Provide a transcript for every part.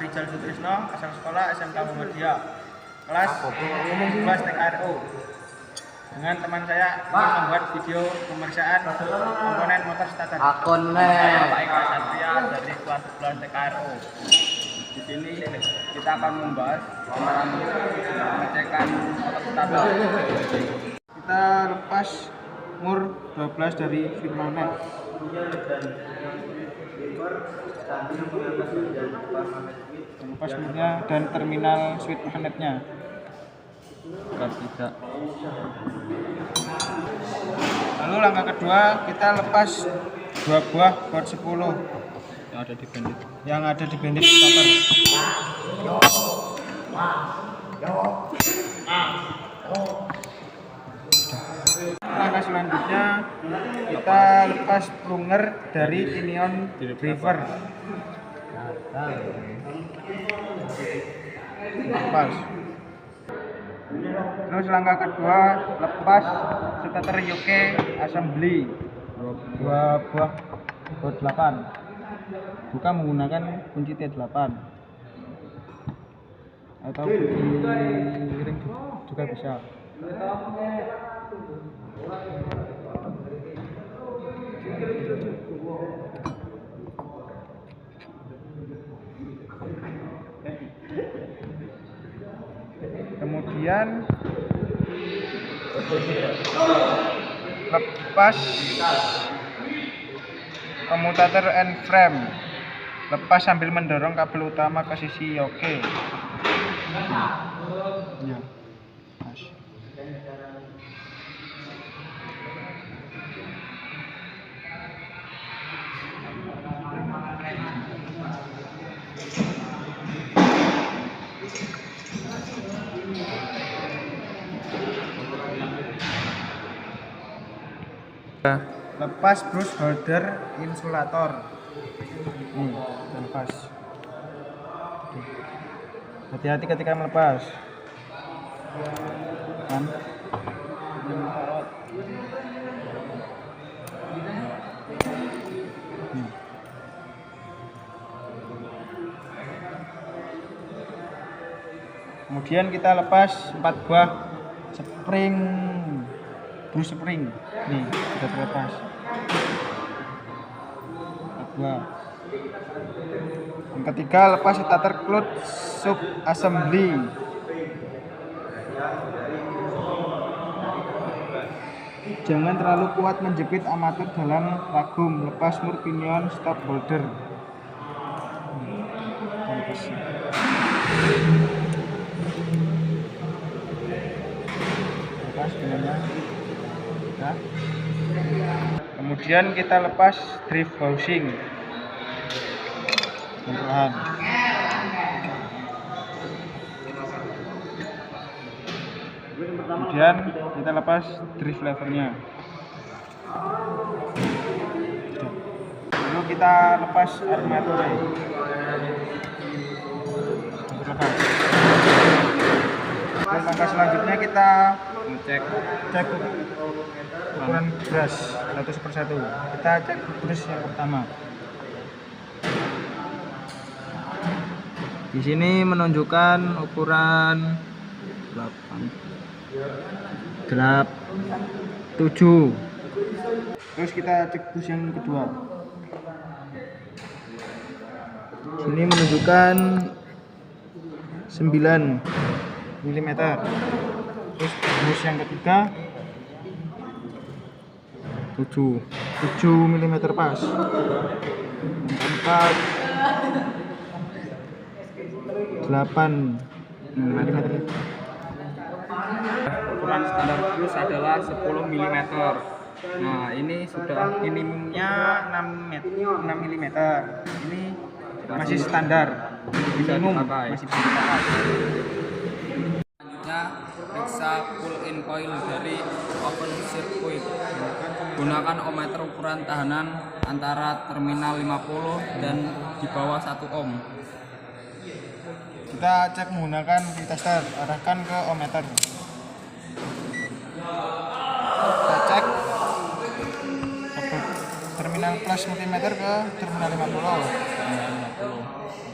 Rizal Sutrisno, asal sekolah SMK Muhammadiyah, kelas 12 TKRO. Dengan teman saya ingin membuat video pemeriksaan komponen motor starter. Saya Pak Eka Satria dari kelas 11 TKRO. Di sini kita akan membahas pengecekan motor starter. Kita lepas mur 12 dari Firmanet. Lepas murnya dan terminal switch magnetnya. Bukan tidak. Lalu langkah kedua kita lepas 2 buah baut 10 yang ada di bandit starter. Langkah selanjutnya kita lepas plunger dari pinion driver. Lepas. Terus langkah kedua lepas starter UK assembly 2 buah baut 8. Buka menggunakan kunci T8 atau kunci ring juga bisa. Kemudian lepas komutator end frame, lepas sambil mendorong kabel utama ke sisi yoke. Ya. Lepas brush holder insulator. Lepas. Hati-hati ketika melepas. Kan? Kemudian kita lepas 4 buah spring, brush spring. Nih, sudah terlepas. 4 buah. Yang ketiga lepas starter clutch sub assembly. Jangan terlalu kuat menjepit amatur dalam ragum. Lepas mur pinion stop holder. Lepas pinionnya. Nah. Kemudian kita lepas drive housing. Perlahan. Kemudian kita lepas drive levernya. Lalu kita lepas armatur. Langkah selanjutnya kita cek ukuran brush satu persatu. Kita cek brush yang pertama. Di sini menunjukkan ukuran 7. Terus kita cek brush yang kedua. Sini menunjukkan 9 mm. Terus brush yang ketiga 7 mm pas. Yang keempat 8 mm. Ukuran standar brush adalah 10 mm. Nah, ini sudah minimumnya 6 mm. Ini masih standar, minimum masih bisa dipakai. Selanjutnya periksa pull in coil dari open circuit. Gunakan ohmmeter ukuran tahanan antara terminal 50 dan di bawah 1 ohm. Kita cek menggunakan tester, arahkan ke ohmmeter. Kita cek terminal plus multimeter ke terminal 50.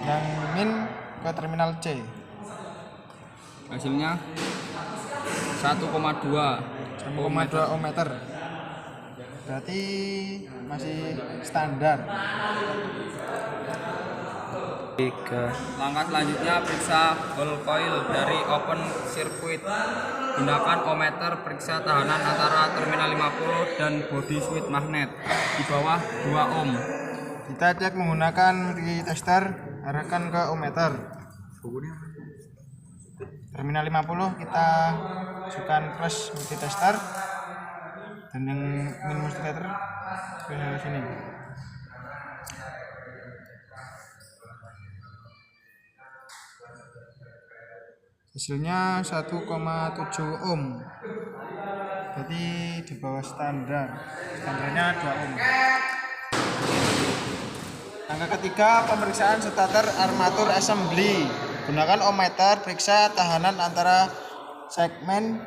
Yang min ke terminal C. Hasilnya 1,2 1,2 meter. Berarti masih standar. Langkah selanjutnya periksa ball coil dari open circuit. Gunakan ohmmeter periksa tahanan antara terminal 50 dan body switch magnet di bawah 2 ohm. Kita cek menggunakan multi tester, arahkan ke ohmmeter. Terminal 50 kita masukkan plus multi tester dan yang min multi tester ke sini. Hasilnya 1,7 ohm. Berarti di bawah standar. Standarnya 2 ohm. Langkah ketiga, pemeriksaan starter armatur assembly. Gunakan ohmmeter periksa tahanan antara segmen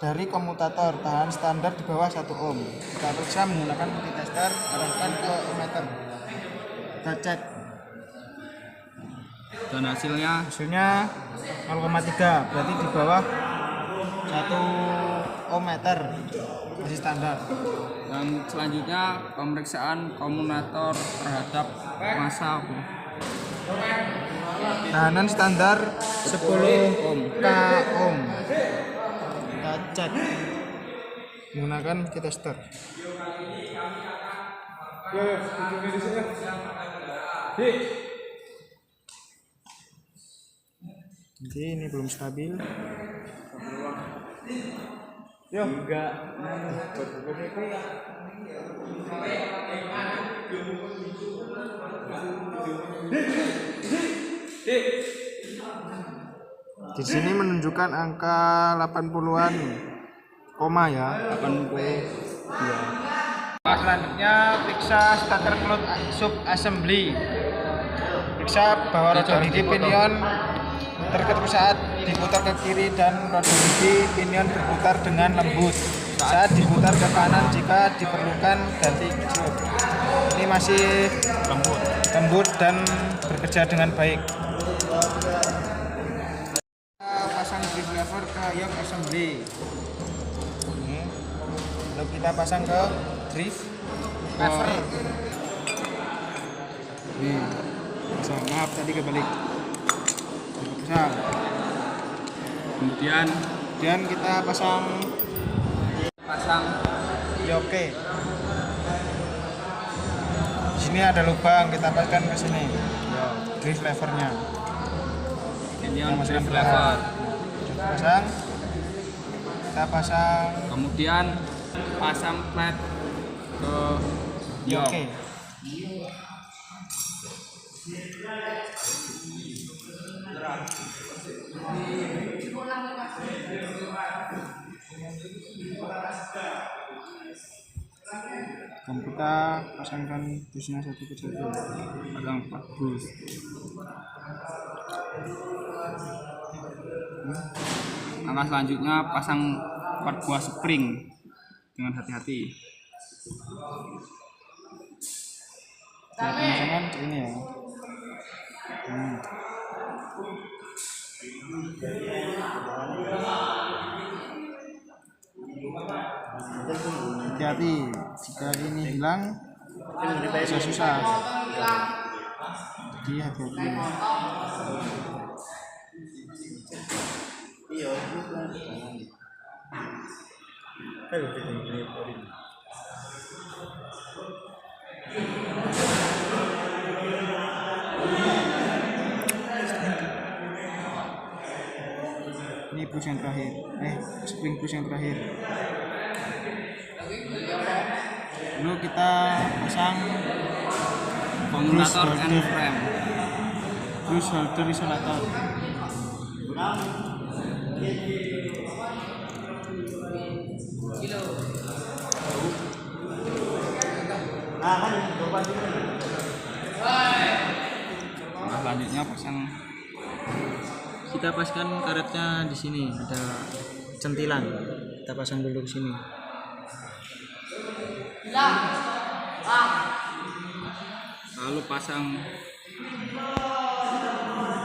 dari komutator. Tahan standar di bawah 1 ohm. Kita periksa menggunakan multitester, arahkan ke ohmmeter. Kita cek. Dan hasilnya 0,3, berarti di bawah 1 ohmmeter, masih standar. dan selanjutnya pemeriksaan komutator terhadap massa Tahanan standar 10 k ohm. Kita cek menggunakan multitester. Jadi ini belum stabil. Yo, enggak. Di sini menunjukkan angka 80-an koma ya. 82. Selanjutnya periksa starter cloth sub assembly. Periksa bahwa roda gigi pinion terketuk saat diputar ke kiri dan roda gigi pinion berputar dengan lembut. Saat diputar ke kanan jika diperlukan ganti jok. Ini masih lembut dan bekerja dengan baik. Kita pasang drive lever ke yoke assembly. Ini. Lalu kita pasang ke drive lever. Ini. Maaf tadi kebalik. Kemudian kita pasang yoke. Di sini ada lubang, kita pasang ke sini. Drive levernya. ini yang drive lever. Kita pasang. Kemudian pasang plat ke yoke. Dan kita pasangkan busnya satu persatu. Pasang 4 bus. Langkah selanjutnya pasang 4 buah spring dengan hati-hati. Pemasangan ini ya. Hati-hati, jika ini hilang bisa susah. Jadi hati-hati. Ini push yang terakhir, spring push yang terakhir. Lalu kita pasang Komutator and frame. brush holder isolator. Nah, selanjutnya Kita paskan karetnya di sini, ada centilan. Kita pasang dulu ke sini. lalu pasang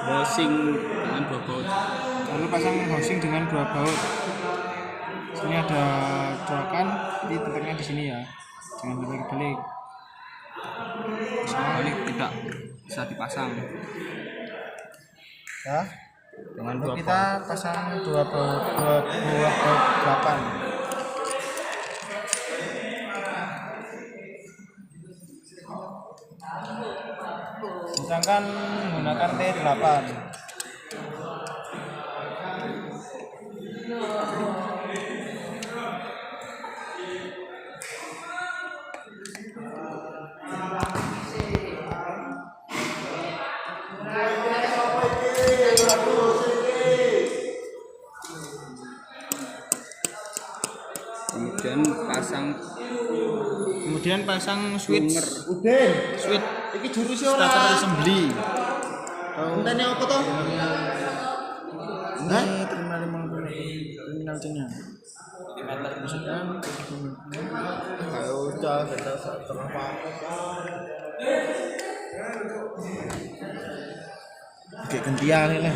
housing dengan 2 baut. Lalu pasang housing dengan 2 baut. Sini ada colokan, di tempatnya di sini ya. Jangan dibalik-balik. Balik tidak bisa dipasang. Ya. Dengan Lalu 2 kita baut. pasang 2 baut 2 baut 8. Misalkan menggunakan T8. Kemudian pasang switch switch Iki jurus starter assembly. Entene apa to? Ini terminal 50 terminal C-nya. Misalkan Ayo udah kita terapa. kayak gantian ini lah.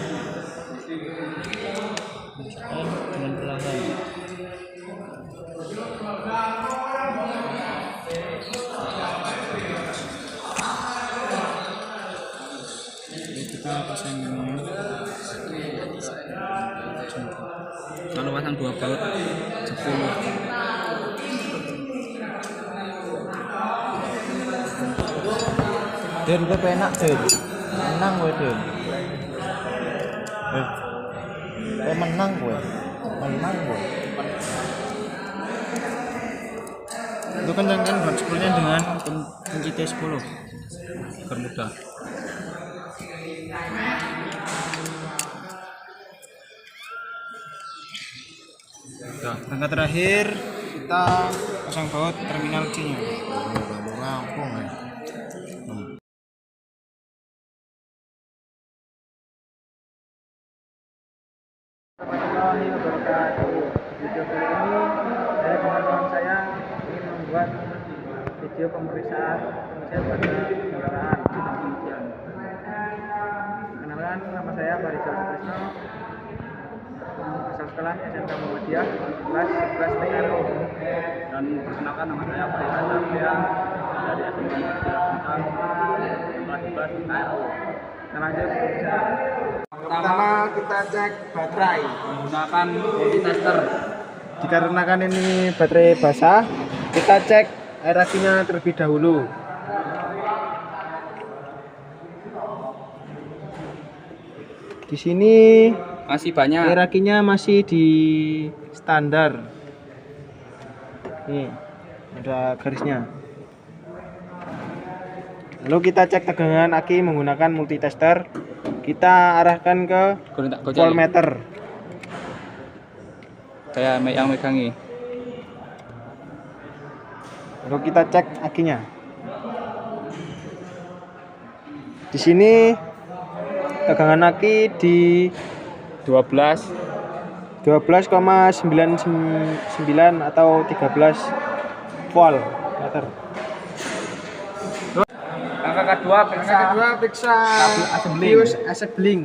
Misalkan dengan perlahan. Ini kita pasang ini. Kalau pasang 2 baut 10. Den gue penak Den. Menang gue Den. Menang gue. Menang gue. Itu kencangkan baut spoolnya dengan kunci T10 Agar mudah. Langkah terakhir kita pasang baut terminal C-nya. Rampung ya. Warahmatullahi wabarakatuh. Video kali ini saya dengan teman saya ingin membuat video pemeriksaan mesin pada kendaraan. Kenalkan, nama saya Farijal Sutrisno, asal sekolah SMK Muhammadiyah kelas 11 TKRO. Dan perkenalkan, nama saya Farijal Sutrisno dari SMK Muhammadiyah kelas 11 KRO. Kita lanjut pemeriksaan. Pertama kita cek baterai Menggunakan multitester. dikarenakan ini baterai basah, kita cek air akinya terlebih dahulu. Di sini Masih banyak. air akinya masih di standar. Nih, ada garisnya. Lalu kita cek tegangan aki menggunakan multitester. Kita arahkan ke voltmeter. Saya yang megangi. Lalu kita cek akinya. Di sini tegangan aki di 12,99 atau 13 volt meter. Langkah kedua Periksa kabel assembling. fuse assembling.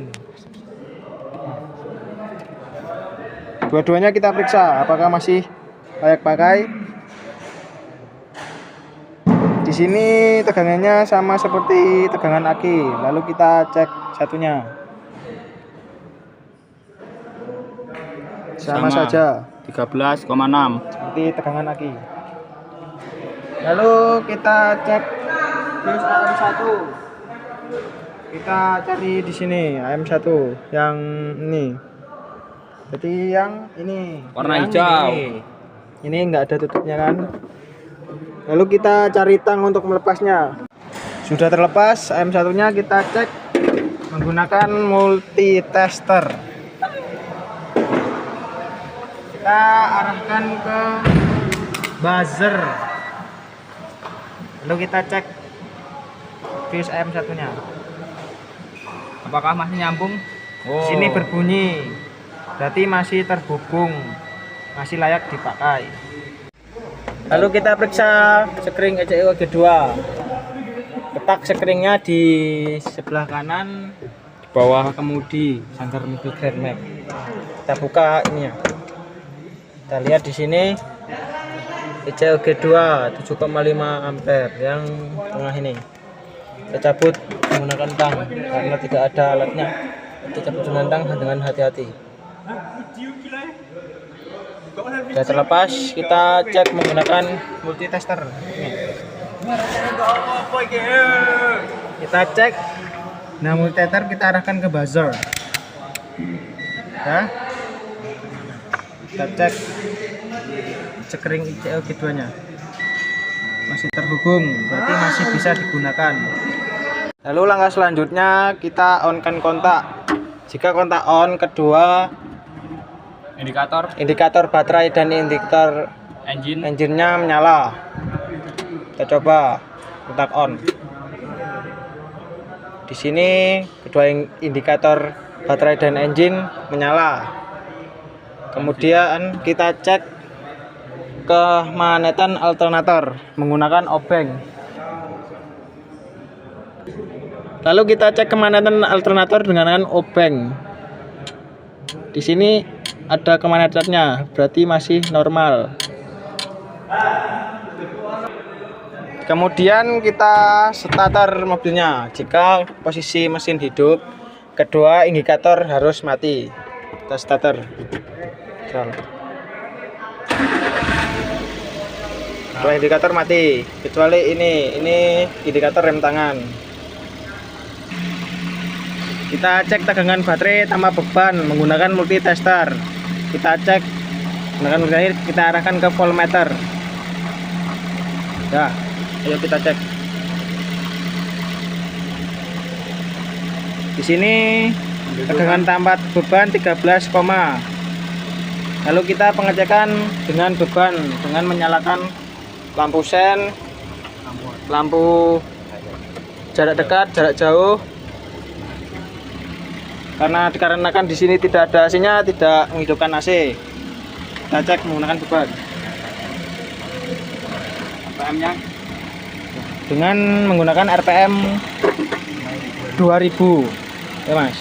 Dua-duanya kita periksa apakah masih layak pakai. Di sini tegangannya sama seperti tegangan aki. Lalu kita cek satunya. Sama saja 13,6. seperti tegangan aki. Lalu kita cek fuse AM1. Kita cari di sini AM1 yang ini. Jadi yang ini Warna yang hijau. Ini enggak ada tutupnya kan. Lalu kita cari tang untuk melepasnya. Sudah terlepas AM1-nya, kita cek menggunakan multitester. Kita arahkan ke buzzer. Lalu kita cek fuse AM1-nya. Apakah masih nyambung? Di sini berbunyi. Berarti masih terhubung, masih layak dipakai. Lalu kita periksa sekring ECU kedua. Letak sekringnya di sebelah kanan bawah kemudi sangkar mobil Grand Max. Kita buka ini ya. Kita lihat di sini ICOG2 7,5 ampere yang tengah ini. Kita cabut menggunakan tang karena tidak ada alatnya. Kita cabut dengan tang dengan hati-hati. Sudah terlepas, kita cek menggunakan multitester. Kita cek. Nah, multitester kita arahkan ke buzzer. Ya. Kita cek sekring ICOG2 nya masih terhubung, berarti masih bisa digunakan. Lalu langkah selanjutnya kita on-kan kontak. Jika kontak on, kedua indikator baterai dan indikator engine-nya menyala. Kita coba kontak on. Di sini kedua indikator baterai dan engine menyala. Kemudian kita cek kemagnetan alternator menggunakan obeng. Lalu kita cek kemagnetan alternator dengan obeng. Di sini ada kemagnetannya, berarti masih normal. Kemudian kita starter mobilnya. Jika posisi mesin hidup, kedua indikator harus mati. Kita starter. Kedua indikator mati, kecuali ini indikator rem tangan. Kita cek tegangan baterai tanpa beban menggunakan multitester. Kita cek menggunakan multitester, kita arahkan ke voltmeter. Ya, ayo kita cek. Di sini tegangan tanpa beban 13, lalu kita pengecekan dengan beban dengan menyalakan lampu sen, lampu jarak dekat, jarak jauh. Karena dikarenakan di sini tidak ada AC-nya, tidak menghidupkan AC. Kita cek menggunakan beban. RPM-nya dengan menggunakan RPM 2000. Ya, Mas.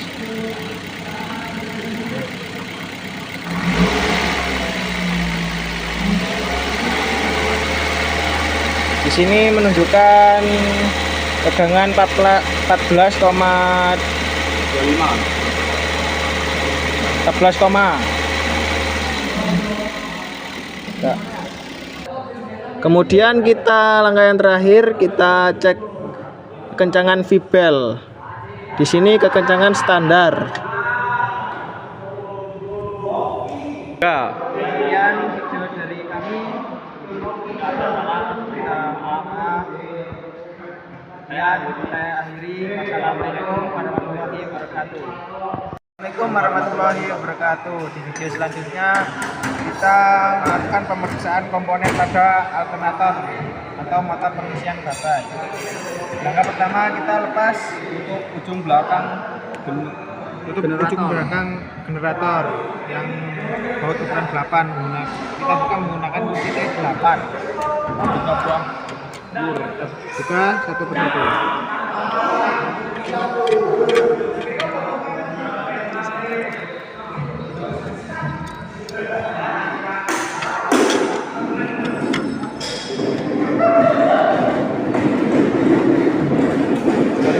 Di sini menunjukkan tegangan 14,25. Kemudian kita langkah yang terakhir, kita cek kekencangan V-belt. Di sini kekencangan standar. Ya. Sekian video dari kami. Saya akhiri. Assalamualaikum warahmatullahi wabarakatuh. Assalamualaikum warahmatullahi wabarakatuh. Di video selanjutnya kita melakukan pemeriksaan komponen pada alternator atau motor pengisian baterai. Langkah pertama kita lepas untuk ujung belakang generator yang baut ukuran 8. Kita buka menggunakan kunci T8. Buka buang buka satu persatu.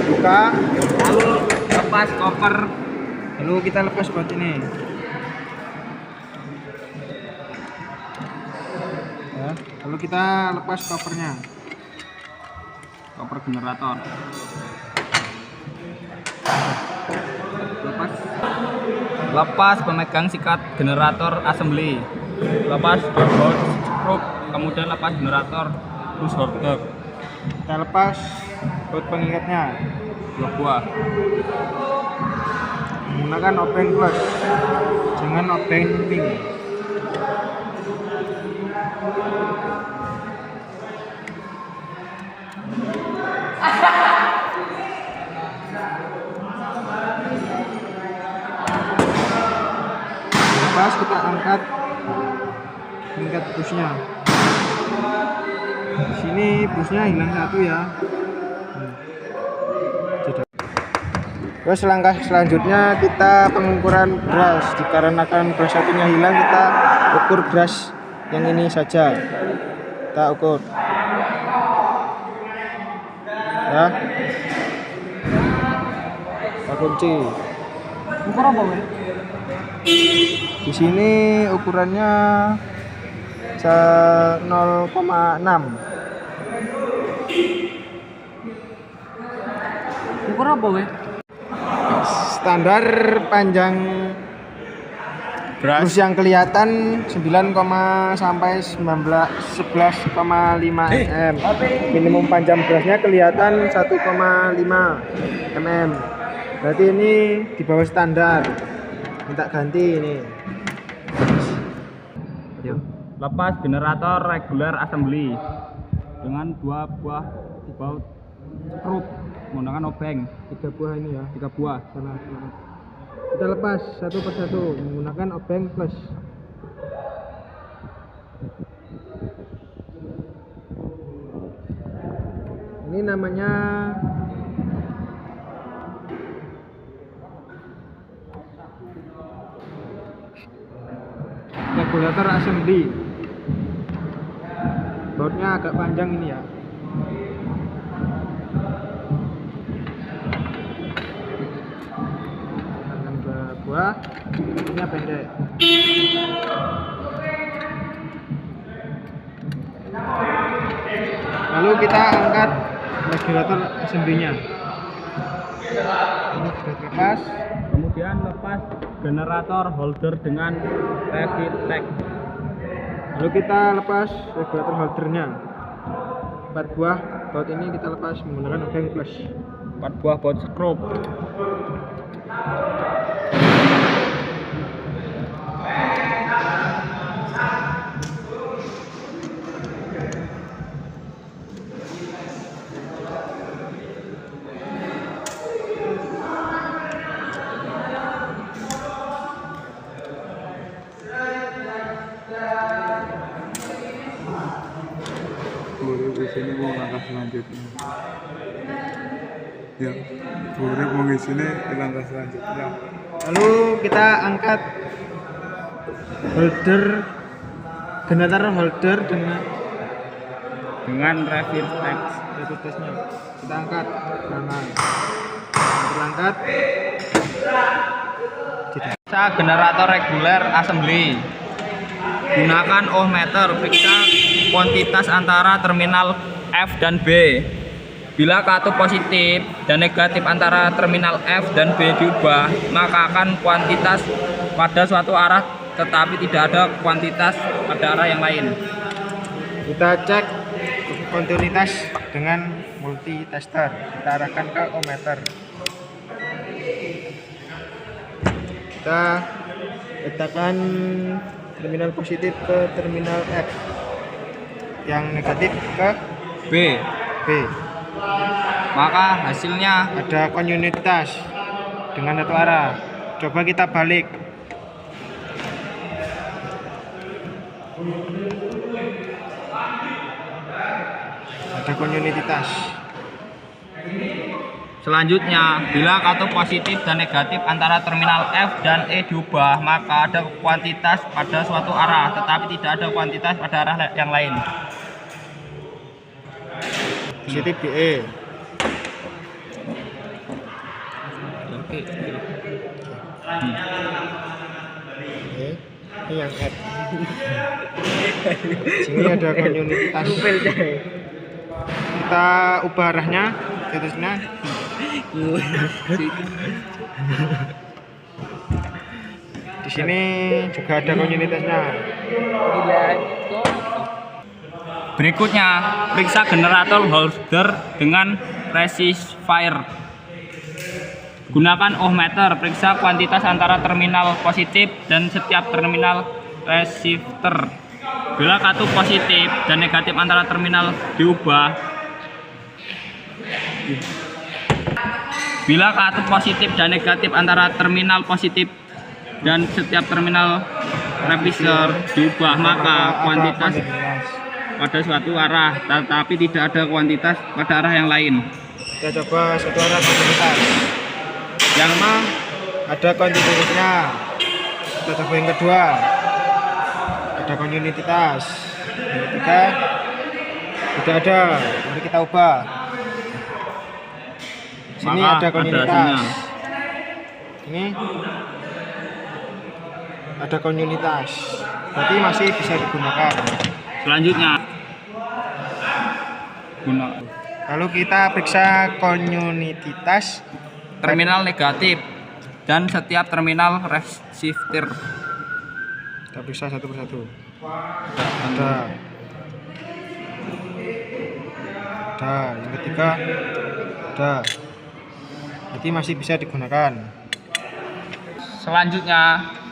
Buka, lalu lepas koper, lalu kita lepas buat ini. Ya, lalu kita lepas kopernya, koper generator. Lepas pemegang sikat generator assembly, lepas dashboard stroke, kemudian lepas generator push holder. Kita lepas baut pengikatnya 2 buah menggunakan obeng plus, jangan obeng pink. Lepas kita angkat tingkat busnya. Di sini busnya hilang satu ya. Terus langkah selanjutnya kita pengukuran brush. Dikarenakan brush satunya hilang, kita ukur brush yang ini saja. Kita ukur. Ya. Kita kunci. Ukur apa, Wei? Di sini ukurannya 0,6. Ukur apa, Wei? Standar panjang brush yang kelihatan 9, sampai 11,5 mm. Minimum panjang brushnya kelihatan 1,5 mm. Berarti ini di bawah standar. Minta ganti ini. Yuk. Lepas generator regular assembly dengan 2 buah baut skrup menggunakan obeng. 3 buah ini ya. 3 buah. Sana. Kita lepas satu persatu menggunakan obeng plus. Ini namanya regulator assembly. Bautnya agak panjang ini ya. Buah, ini pendek. Lalu kita angkat regulator assembly-nya. Ini sudah terlepas. Kemudian lepas generator holder dengan Revitec. Lalu kita lepas regulator holdernya. 4 buah baut ini kita lepas menggunakan obeng plus. 4 buah baut skrup. Di sini mau langkah selanjutnya. Ya, boleh mau di sini langkah selanjutnya. Lalu kita angkat holder generator holder dengan Revitec. Revitecnya. Kita angkat kanan. Terangkat. Periksa generator reguler assembly. Gunakan ohmmeter, periksa kuantitas antara terminal F dan B. Bila katup positif dan negatif antara terminal F dan B diubah, maka akan kuantitas pada suatu arah tetapi tidak ada kuantitas pada arah yang lain. Kita cek kontinuitas dengan multitester. Kita arahkan ke ohmmeter. Kita letakkan terminal positif ke terminal F, yang negatif ke B. B. Maka hasilnya Ada kontinuitas dengan satu arah. Coba kita balik. Ada kontinuitas. selanjutnya, bila katup positif dan negatif antara terminal F dan E diubah, maka ada kuantitas pada suatu arah tetapi tidak ada kuantitas pada arah yang lain. Positif di E. Oke. E. Ini yang F. Sini ada kontinuitas. Kita ubah arahnya, seterusnya. Di sini juga ada kontinuitasnya. Berikutnya, periksa generator holder dengan rectifier. Gunakan ohmmeter, periksa kuantitas antara terminal positif dan setiap terminal resistor. Bila katup positif dan negatif antara terminal diubah, bila katup positif dan negatif antara terminal positif dan setiap terminal resistor diubah, maka kuantitas pada suatu arah tetapi tidak ada kuantitas pada arah yang lain. Kita coba satu arah kontinuitas. Yang ada kontinuitasnya. Kita coba yang kedua. Ada kontinuitas. Yang ketiga tidak ada. Mari kita ubah. Sini Maka ada kontinuitas. hasilnya. Ini ada kontinuitas. Berarti masih bisa digunakan. Selanjutnya guna Lalu kita periksa kontinuitas terminal negatif dan setiap terminal resistor. kita periksa satu persatu. Ada. Yang ketiga ada. Jadi masih bisa digunakan.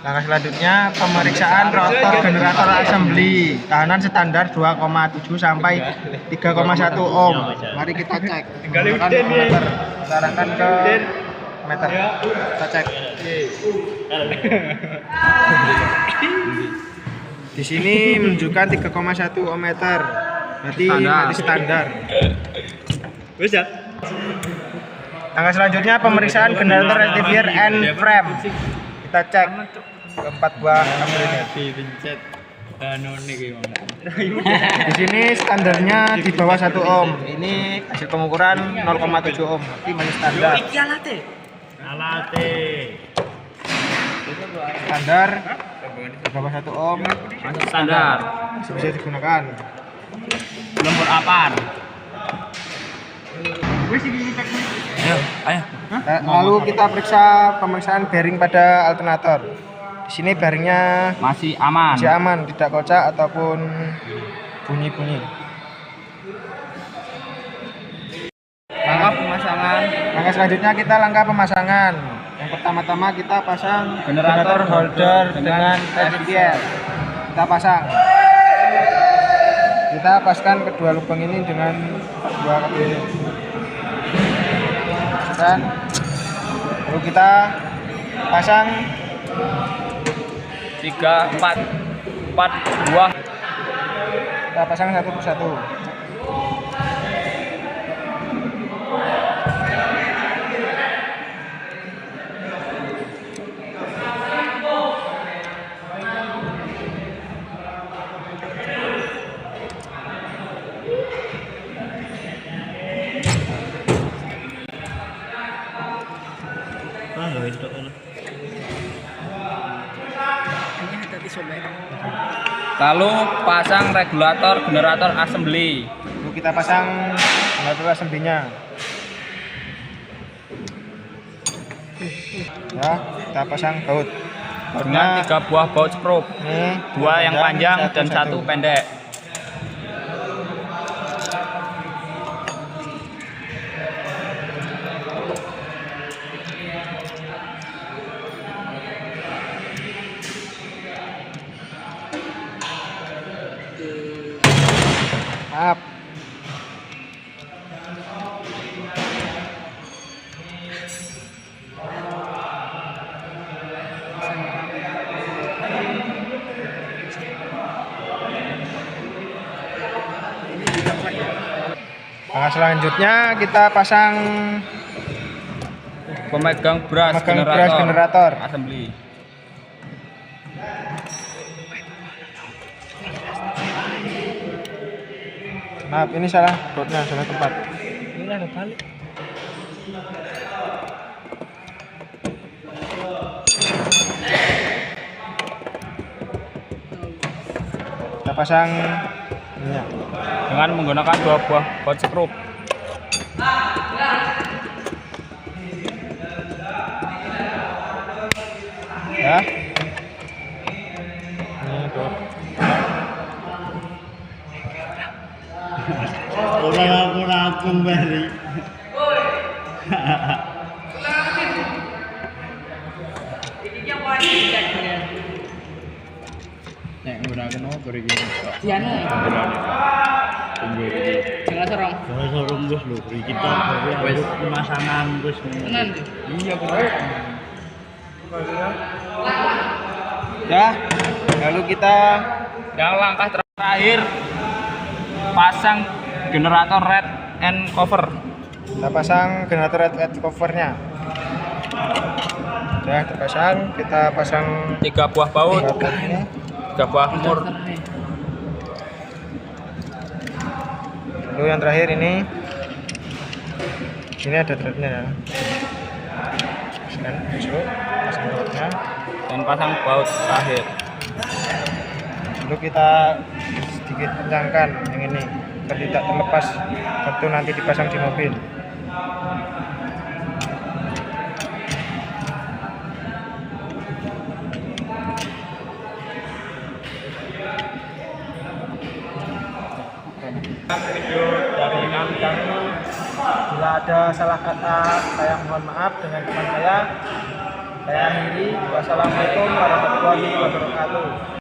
Langkah selanjutnya pemeriksaan rotor generator assembly tahanan standar 2,7 sampai 3,1 ohm. Mari kita cek menggunakan meter. Kita arahkan ke meter. Kita cek. Di sini menunjukkan 3,1 ohm meter. Berarti nanti standar. Langkah selanjutnya pemeriksaan generator rectifier and frame. Kita cek keempat buah kabel ini. Di sini standarnya di bawah 1 ohm. Ini hasil pengukuran 0,7 ohm. Berarti masih standar. Standar di bawah 1 ohm masih standar. masih bisa digunakan. Belum berapan. Ayo. Lalu kita periksa pemeriksaan bearing pada alternator. Di sini bearingnya Masih aman. masih aman, tidak kocak ataupun bunyi-bunyi. Langkah pemasangan Langkah selanjutnya kita langkah pemasangan. Yang pertama-tama kita pasang Generator holder dengan rectifier. Kita pasang. Kita paskan kedua lubang ini dengan dua kabel ini. Dan lalu kita pasang 4 buah. kita pasang satu persatu. Lalu pasang regulator generator assembly. Lalu kita pasang generator assembly-nya. Ya, kita pasang baut. Dengan 3 buah baut skrup, Ini 2 yang panjang dan 1 pendek. Maaf. Nah, selanjutnya kita pasang Pemegang brush generator. assembly. Maaf, ini salah bautnya, salah tempat. Ini ada balik. Kita pasang ininya. Dengan menggunakan 2 buah baut skrup. Ya. Ini baut. Orang aku beri. Nek nggunakan apa iki? Dianu. Tunggu iki. Jangan serong. Jangan sorong bos lho, beri kita Wes. pemasangan bos. Tenan. Iya, Bro. Ya. Lalu kita Yang langkah terakhir pasang generator red and cover. pasang generator red covernya. Sudah terpasang, kita pasang 3 buah baut, baut ini. 3 buah mur. Lalu yang terakhir ini ada threadnya ya. Masuk, pasang bautnya. Dan pasang baut terakhir. Lalu kita sedikit kencangkan yang ini agar tidak terlepas waktu nanti dipasang di mobil. Video dari kami, bila ada salah kata saya mohon maaf. Dengan teman saya akhiri. Wassalamualaikum warahmatullahi wabarakatuh.